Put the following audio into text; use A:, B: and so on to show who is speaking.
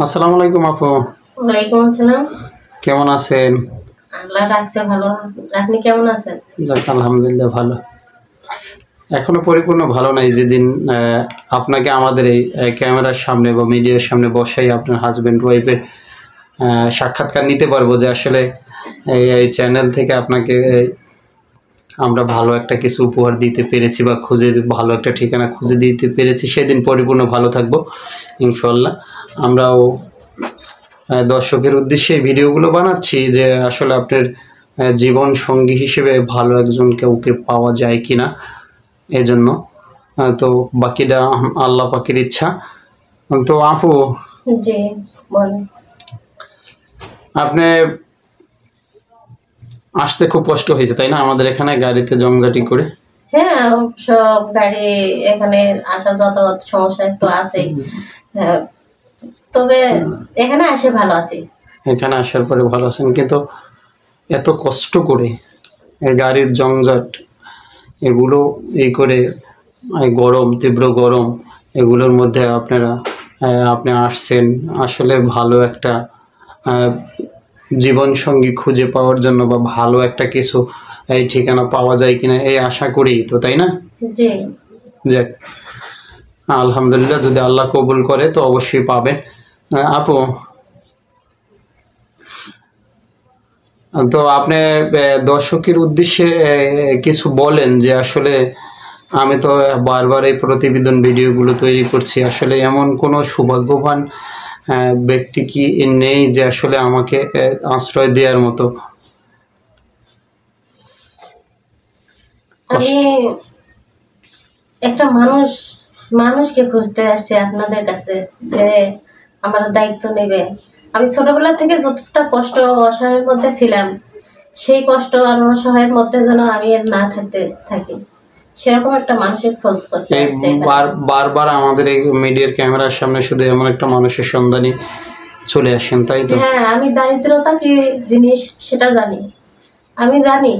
A: আসসালামু আলাইকুম আপু।
B: ওয়ালাইকুম আসসালাম।
A: কেমন আছেন?
B: আল্লাহ রাখছে ভালো। আপনি কেমন আছেন?
A: যাক আলহামদুলিল্লাহ ভালো। এখনো পরিপূর্ণ ভালো নাই যেদিন আপনাকে আমাদের এই ক্যামেরার সামনে বা মিডিয়ার সামনে বসাই আপনার হাজব্যান্ড ওয়াইফের সাক্ষাৎকার নিতে পারবো যে আসলে এই চ্যানেল থেকে আপনাকে আমরা ভালো একটা কিছু উপহার দিতে পেরেছি বা ভালো একটা ঠিকানা খুঁজে দিতে পেরেছি, সেদিন পরিপূর্ণ ভালো থাকবো ইনশাল্লাহ। আমরাও দর্শকের উদ্দেশ্যে ভিডিওগুলো বানাচ্ছি যে আসলে আপনার জীবন সঙ্গী হিসেবে ভালো একজন কাউকে পাওয়া যায় কি না, এজন্য। তো বাকিটা আল্লাহ পাকের ইচ্ছা। তো আপু,
B: জি বলেন।
A: আপনি আসতে খুব কষ্ট হয়েছে তাই না আমাদের এখানে গাড়িতে জংজাটি করে?
B: হ্যাঁ, সব গাড়ি এখানে আসা যাতায়াত সমস্যা একটু আছে। হ্যাঁ, তবে এখানে আসে ভালো আছি।
A: এখানে আসার পরে ভালো আছেন, কিন্তু এত কষ্ট করে এই গাড়ির জঞ্জাট এগুলো এই করে গরম, তীব্র গরম, এগুলোর মধ্যে আপনি আসছেন আসলে ভালো একটা জীবন সঙ্গী খুঁজে পাওয়ার জন্য বা ভালো একটা কিছু এই ঠিকানা পাওয়া যায় কিনা এই আশা করি তো, তাই না?
B: জি
A: যাক আলহামদুলিল্লাহ, যদি আল্লাহ কবুল করে তো অবশ্যই পাবেন। আপু, তো আপনি দর্শকের উদ্দেশ্যে কিছু বলেন যে আসলে আমি তো বারবার এই প্রতিবেদন ভিডিওগুলো তৈরি করছি, আসলে এমন কোনো সৌভাগ্যবান ব্যক্তি কি নেই যে আসলে আমাকে আশ্রয় দেওয়ার মতো?
B: আমি একটা মানুষকে খুঁজতে আসছি আপনাদের কাছে, যে আমার দায়িত্ব নেবে। আমি ছোটবেলা থেকে যতটা কষ্ট অসহায়ের মধ্যে ছিলাম, সেই কষ্ট আর অসহায়ের মধ্যে যেন আমি আর না থাকি, সেরকম একটা মানুষের খোঁজ করতে
A: এই
B: আসছে এখানে।
A: বারবার আমাদের এই মিডিয়ার ক্যামেরার সামনে শুধু এমন একটা মানুষের সন্ধানই চলে আসেন, তাই তো?
B: হ্যাঁ, আমি দারিদ্রতা কি জিনিস সেটা জানি। আমি জানি